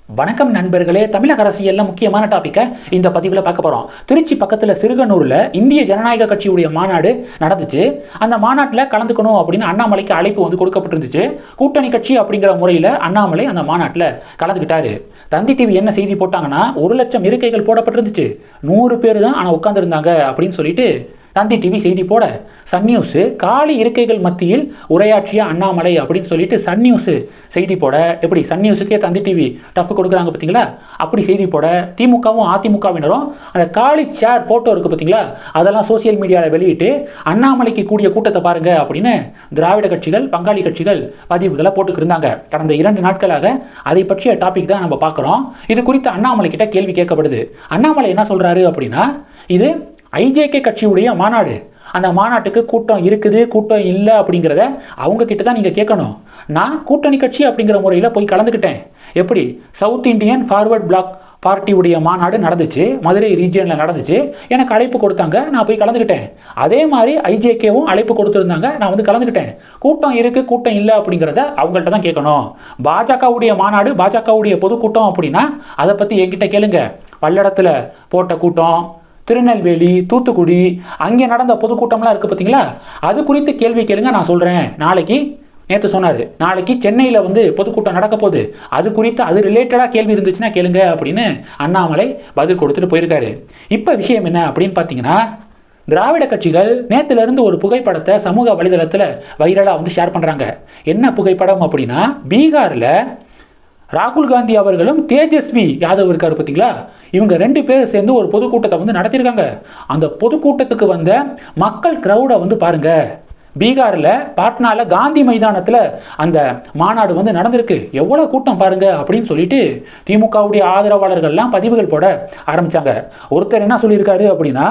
வணக்கம் நண்பர்களே. தமிழக அரசியல்ல முக்கியமான டாபிக்கை இந்த பதிவில் பார்க்க போகிறோம். திருச்சி பக்கத்தில் சிறுகனூரில் இந்திய ஜனநாயக கட்சியுடைய மாநாடு நடந்துச்சு. அந்த மாநாட்டில் கலந்துக்கணும் அப்படின்னு அண்ணாமலைக்கு அழைப்பு வந்து கொடுக்கப்பட்டிருந்துச்சு. கூட்டணி கட்சி அப்படிங்கிற முறையில் அண்ணாமலை அந்த மாநாட்டில் கலந்துக்கிட்டாரு. தந்தி டிவி என்ன செய்தி போட்டாங்கன்னா 1,00,000 இருக்கைகள் போடப்பட்டிருந்துச்சு, 100 பேர் தான் ஆனால் உட்காந்துருந்தாங்க அப்படின்னு சொல்லிட்டு தந்தி டிவி செய்தி போட, சன் நியூஸ் காலி இருக்கைகள் மத்தியில் உரையாற்றிய அண்ணாமலை அப்படின்னு சொல்லிட்டு சன் நியூஸ் செய்தி போட, எப்படி சன் நியூஸுக்கே தந்தி டிவி டப்பு கொடுக்குறாங்க பார்த்தீங்களா, அப்படி செய்தி போட திமுகவும் அதிமுகவினரும் அந்த காலி சேர் போட்டோ இருக்குது பார்த்தீங்களா, அதெல்லாம் சோசியல் மீடியாவில் வெளியிட்டு அண்ணாமலைக்கு கூடிய கூட்டத்தை பாருங்க அப்படின்னு திராவிட கட்சிகள் பங்காளி கட்சிகள் பதிவுகளை போட்டுக்கிருந்தாங்க. கடந்த 2 நாட்களாக அதை பற்றிய டாபிக் தான் நம்ம பார்க்குறோம். இது குறித்து அண்ணாமலை கிட்ட கேள்வி கேட்கப்படுது. அண்ணாமலை என்ன சொல்கிறாரு அப்படின்னா, இது ஐஜேகே கட்சியுடைய மாநாடு, அந்த மாநாட்டுக்கு கூட்டம் இருக்குது கூட்டம் இல்லை அப்படிங்கிறத அவங்க கிட்ட தான் நீங்கள் கேட்கணும். நான் கூட்டணி கட்சி அப்படிங்கிற முறையில் போய் கலந்துக்கிட்டேன். எப்படி சவுத் இந்தியன் ஃபார்வர்ட் பிளாக் பார்ட்டியுடைய மாநாடு நடந்துச்சு, மதுரை ரீஜியனில் நடந்துச்சு, எனக்கு அழைப்பு கொடுத்தாங்க, நான் போய் கலந்துக்கிட்டேன். அதே மாதிரி ஐஜேகேவும் அழைப்பு கொடுத்துருந்தாங்க, நான் வந்து கலந்துக்கிட்டேன். கூட்டம் இருக்குது கூட்டம் இல்லை அப்படிங்கிறத அவங்கள்ட்ட தான் கேட்கணும். பாஜகவுடைய மாநாடு பாஜகவுடைய பொதுக்கூட்டம் அப்படின்னா அதை பற்றி என்கிட்ட கேளுங்க. பல்லடத்தில் போட்ட கூட்டம், திருநெல்வேலி, தூத்துக்குடி அங்கே நடந்த பொதுக்கூட்டம்லாம் இருக்குது பார்த்தீங்களா, அது குறித்து கேள்வி கேளுங்க, நான் சொல்கிறேன். நேற்று சொன்னார், நாளைக்கு சென்னையில் வந்து பொதுக்கூட்டம் நடக்க போகுது, அது குறித்து அது ரிலேட்டடாக கேள்வி இருந்துச்சுன்னா கேளுங்க அப்படின்னு அண்ணாமலை பதில் கொடுத்துட்டு போயிருக்காரு. இப்போ விஷயம் என்ன அப்படின்னு பார்த்தீங்கன்னா, திராவிட கட்சிகள் நேற்றுலேருந்து ஒரு புகைப்படத்தை சமூக வலைதளத்தில் வைரலாக வந்து ஷேர் பண்ணுறாங்க. என்ன புகைப்படம் அப்படின்னா, பீகாரில் ராகுல் காந்தி அவர்களும் தேஜஸ்வி யாதவ் இருக்காரு பார்த்தீங்களா, இவங்க 2 பேர் சேர்ந்து ஒரு பொதுக்கூட்டத்தை வந்து நடத்தியிருக்காங்க. அந்த பொதுக்கூட்டத்துக்கு வந்த மக்கள் கிரௌடை வந்து பாருங்க. பீகாரில் பாட்னாவில் காந்தி மைதானத்தில் அந்த மாநாடு வந்து நடந்திருக்கு, எவ்வளோ கூட்டம் பாருங்க அப்படின்னு சொல்லிட்டு திமுகவுடைய ஆதரவாளர்கள்லாம் பதிவுகள் போட ஆரம்பித்தாங்க. ஒருத்தர் என்ன சொல்லியிருக்காரு அப்படின்னா,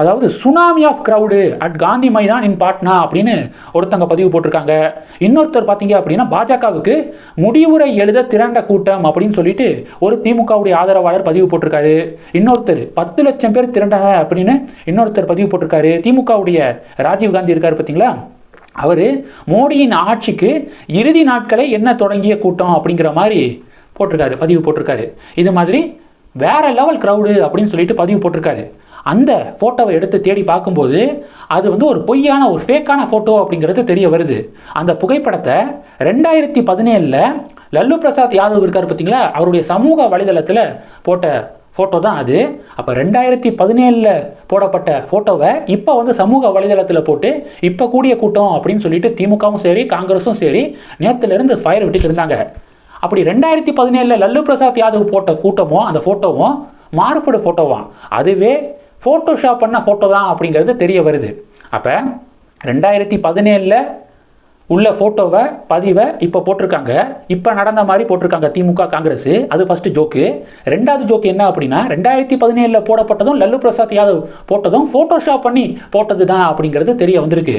அதாவது tsunami of crowd at Gandhi Maidan in Patna அப்படின்னு ஒருத்தங்க பதிவு போட்டிருக்காங்க. இன்னொருத்தர் பார்த்தீங்க அப்படின்னா, பாஜகவுக்கு முடிவுரை எழுத திரண்ட கூட்டம் அப்படின்னு சொல்லிட்டு ஒரு திமுகவுடைய ஆதரவாளர் பதிவு போட்டிருக்காரு. இன்னொருத்தர் 10 லட்சம் பேர் திரண்டன அப்படின்னு இன்னொருத்தர் பதிவு போட்டிருக்காரு. திமுகவுடைய ராஜீவ்காந்தி இருக்காரு பார்த்தீங்களா, அவர் மோடியின் ஆட்சிக்கு இறுதி நாட்களை என்ன தொடங்கிய கூட்டம் அப்படிங்கிற மாதிரி போட்டிருக்காரு, பதிவு போட்டிருக்காரு. இது மாதிரி வேற லெவல் கிரவுடு அப்படின்னு சொல்லிட்டு பதிவு போட்டிருக்காரு. அந்த ஃபோட்டோவை எடுத்து தேடி பார்க்கும்போது அது வந்து ஒரு பொய்யான ஒரு ஃபேக்கான ஃபோட்டோ அப்படிங்கிறது தெரிய வருது. அந்த புகைப்படத்தை 2017 லல்லு பிரசாத் யாதவ் இருக்கார் பார்த்தீங்களா, அவருடைய சமூக வலைதளத்தில் போட்ட ஃபோட்டோ தான் அது. அப்போ 2017 போடப்பட்ட ஃபோட்டோவை இப்போ வந்து சமூக வலைதளத்தில் போட்டு இப்போ கூடிய கூட்டம் அப்படின்னு சொல்லிட்டு திமுகவும் சரி காங்கிரஸும் சரி நேற்றுலேருந்து ஃபயர் விட்டுட்டு இருந்தாங்க. அப்படி 2017 லல்லு பிரசாத் யாதவ் போட்ட கூட்டமும் அந்த ஃபோட்டோவும் மாறுபடு ஃபோட்டோவாம், அதுவே ஃபோட்டோஷாப் பண்ண ஃபோட்டோ தான் அப்படிங்கிறது தெரிய வருது. அப்போ 2017 உள்ள ஃபோட்டோவை பதிவை இப்போ போட்டிருக்காங்க, இப்போ நடந்த மாதிரி போட்டிருக்காங்க திமுக காங்கிரஸ். அது ஃபஸ்ட்டு ஜோக்கு. 2வது ஜோக்கு என்ன அப்படின்னா, 2017 போடப்பட்டதும் லல்லு பிரசாத் யாதவ் போட்டதும் ஃபோட்டோஷாப் பண்ணி போட்டது தான் அப்படிங்கிறது தெரிய வந்திருக்கு.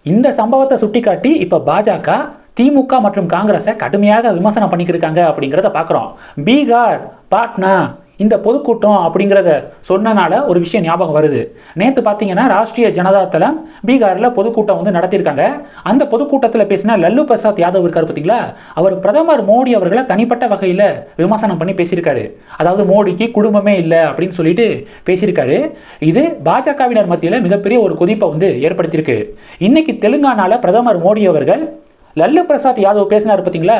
இந்த சம்பவத்தை சுட்டிக்காட்டி இப்போ பாஜக திமுக மற்றும் காங்கிரஸை கடுமையாக விமர்சனம் பண்ணிக்கிட்டு இருக்காங்க அப்படிங்கிறத பார்க்குறோம். பீகார் பாட்னா இந்த பொதுக்கூட்டம் அப்படிங்கிறத சொன்னனால ஒரு விஷயம் ஞாபகம் வருது. நேற்று பார்த்தீங்கன்னா ராஷ்ட்ரிய ஜனதா தளம் பீகாரில் பொதுக்கூட்டம் வந்து நடத்தியிருக்காங்க. அந்த பொதுக்கூட்டத்தில் பேசின லல்லு பிரசாத் யாதவ் இருக்கார் பார்த்தீங்களா, அவர் பிரதமர் மோடி அவர்களை தனிப்பட்ட வகையில் விமர்சனம் பண்ணி பேசியிருக்காரு. அதாவது மோடிக்கு குடும்பமே இல்லை அப்படின்னு சொல்லிட்டு பேசியிருக்காரு. இது பாஜகவினர் மத்தியில் மிகப்பெரிய ஒரு கொதிப்பை வந்து ஏற்படுத்தியிருக்கு. இன்னைக்கு தெலுங்கானாவில் பிரதமர் மோடி அவர்கள் லல்லு பிரசாத் யாதவ் பேசினார் பார்த்தீங்களா,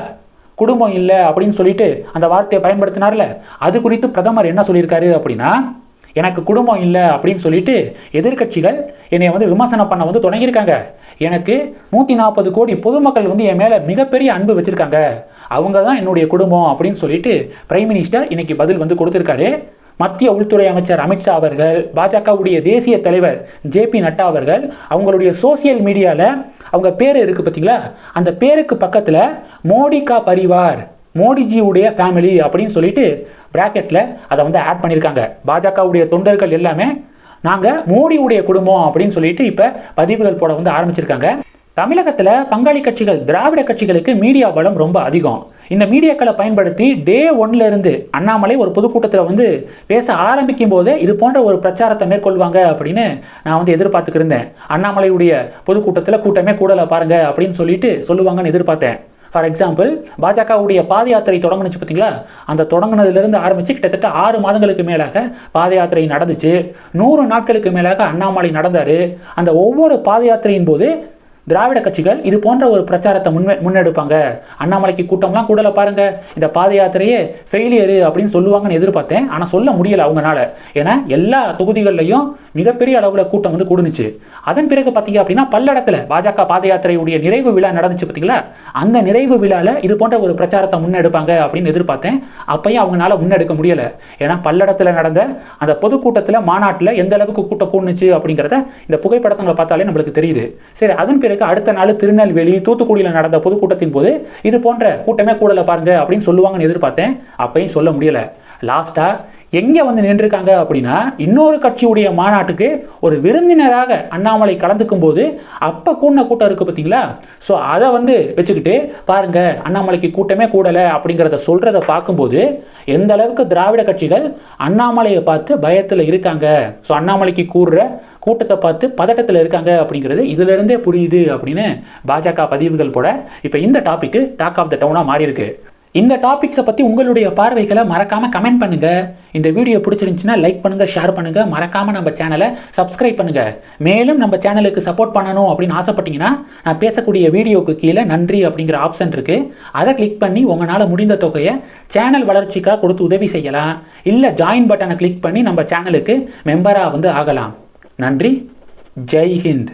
குடும்பம் இல்லை அப்படின்னு சொல்லிட்டு அந்த வார்த்தையை பயன்படுத்தினார்ல, அது குறித்து பிரதமர் என்ன சொல்லியிருக்காரு அப்படின்னா, எனக்கு குடும்பம் இல்லை அப்படின்னு சொல்லிட்டு எதிர்கட்சிகள் என்னை வந்து விமர்சனம் பண்ண வந்து தொடங்கியிருக்காங்க. எனக்கு 140 கோடி பொதுமக்கள் வந்து என் மேலே மிகப்பெரிய அன்பு வச்சுருக்காங்க, அவங்க தான் என்னுடைய குடும்பம் அப்படின்னு சொல்லிட்டு பிரைம் மினிஸ்டர் இன்னைக்கு பதில் வந்து கொடுத்துருக்காரு. மத்திய உள்துறை அமைச்சர் அமித்ஷா அவர்கள், பாஜகவுடைய தேசிய தலைவர் ஜே.பி. நட்டா அவர்கள் அவங்களுடைய சோசியல் மீடியாவில் அவங்க பேர் இருக்குது பார்த்தீங்களா, அந்த பேருக்கு பக்கத்தில் மோடி கா பரிவார், மோடிஜியுடைய ஃபேமிலி அப்படின்னு சொல்லிட்டு பிராக்கெட்டில் அதை வந்து ஆட் பண்ணியிருக்காங்க. பாஜகவுடைய தொண்டர்கள் எல்லாமே நாங்கள் மோடியுடைய குடும்பம் அப்படின்னு சொல்லிட்டு இப்போ பதிவுகள் போட வந்து ஆரம்பிச்சிருக்காங்க. தமிழகத்தில் பங்காளி கட்சிகள் திராவிட கட்சிகளுக்கு மீடியா பலம் ரொம்ப அதிகம். இந்த மீடியாக்களை பயன்படுத்தி டே 1 அண்ணாமலை ஒரு பொதுக்கூட்டத்தில் வந்து பேச ஆரம்பிக்கும் போதே இது போன்ற ஒரு பிரச்சாரத்தை மேற்கொள்வாங்க அப்படின்னு நான் வந்து எதிர்பார்த்துக்கிருந்தேன். அண்ணாமலையுடைய பொதுக்கூட்டத்தில் கூட்டமே கூடலை பாருங்க அப்படின்னு சொல்லிட்டு சொல்லுவாங்கன்னு எதிர்பார்த்தேன். ஃபார் எக்ஸாம்பிள் பாஜகவுடைய பாத யாத்திரை தொடங்குனுச்சு பார்த்தீங்களா, அந்த தொடங்குனதுலேருந்து ஆரம்பித்து கிட்டத்தட்ட 6 மாதங்களுக்கு மேலாக பாத யாத்திரை நடந்துச்சு. 100 நாட்களுக்கு மேலாக அண்ணாமலை நடந்தார். அந்த ஒவ்வொரு பாத யாத்திரையின் போது திராவிட கட்சிகள் இது போன்ற ஒரு பிரச்சாரத்தை முன்னெடுப்பாங்க. அண்ணாமலைக்கு கூட்டம்லாம் கூடல பாருங்க, இந்த பாத யாத்திரையே ஃபெயிலியரு அப்படின்னு சொல்லுவாங்கன்னு எதிர்பார்த்தேன். ஆனால் சொல்ல முடியலை அவங்களால. ஏன்னா எல்லா தொகுதிகள்லையும் மிகப்பெரிய அளவில் கூட்டம் வந்து கூடுனுச்சு. அதன் பிறகு பார்த்தீங்க அப்படின்னா பல்லடத்தில் பாஜக பாத யாத்திரையுடைய நிறைவு விழா நடந்துச்சு பார்த்தீங்களா, அந்த நிறைவு விழாவில் இது போன்ற ஒரு பிரச்சாரத்தை முன்னெடுப்பாங்க அப்படின்னு எதிர்பார்த்தேன். அப்பையும் அவங்களால முன்னெடுக்க முடியலை. ஏன்னா பல்லடத்தில் நடந்த அந்த பொதுக்கூட்டத்தில் மாநாட்டில் எந்த அளவுக்கு கூட்டம் கூடுனுச்சு அப்படிங்கிறத இந்த புகைப்படங்களை பார்த்தாலே நம்மளுக்கு தெரியுது. சரி, அதன் பிறகு அடுத்த நாள் திருநெல்வேலி தூத்துக்குடியில் நடந்த பொதுக்கூட்டத்தின் போது இது போன்ற கூட்டமே கூடல பாருங்க அப்படின்னு சொல்லுவாங்கன்னு எதிர்பார்த்தேன். அப்பையும் சொல்ல முடியல. லாஸ்டா எங்க வந்து நின்றுருக்காங்க அப்படின்னா, இன்னொரு கட்சியுடைய மாநாட்டுக்கு ஒரு விருந்தினராக அண்ணாமலை கலந்துக்கும் போது அப்ப கூடின கூட்டம் இருக்கு பார்த்தீங்களா, ஸோ அதை வந்து வச்சுக்கிட்டு பாருங்க அண்ணாமலைக்கு கூட்டமே கூடலை அப்படிங்கிறத சொல்றதை பார்க்கும்போது எந்த அளவுக்கு திராவிட கட்சிகள் அண்ணாமலையை பார்த்து பயத்தில் இருக்காங்க, ஸோ அண்ணாமலைக்கு கூடுற கூட்டத்தை பார்த்து பதட்டத்தில் இருக்காங்க அப்படிங்கிறது இதிலிருந்தே புரியுது அப்படின்னு பாஜக பதிவுகள் போட இப்போ இந்த டாபிக் டாக் ஆஃப் த டவுனாக மாறி இருக்கு. இந்த டாபிக்ஸை பற்றி உங்களுடைய பார்வைகளை மறக்காமல் கமெண்ட் பண்ணுங்கள். இந்த வீடியோ பிடிச்சிருந்துச்சுன்னா லைக் பண்ணுங்கள், ஷேர் பண்ணுங்கள், மறக்காமல் நம்ம சேனலை சப்ஸ்கிரைப் பண்ணுங்கள். மேலும் நம்ம சேனலுக்கு சப்போர்ட் பண்ணணும் அப்படின்னு ஆசைப்பட்டீங்கன்னா நான் பேசக்கூடிய வீடியோவுக்கு கீழே நன்றி அப்படிங்கிற ஆப்ஷன் இருக்குது. அதை கிளிக் பண்ணி உங்களால் முடிந்த தொகையை சேனல் வளர்ச்சிக்காக கொடுத்து உதவி செய்யலாம். இல்லை ஜாயின் பட்டனை கிளிக் பண்ணி நம்ம சேனலுக்கு மெம்பராக வந்து ஆகலாம். நன்றி. ஜெய் ஹிந்த்.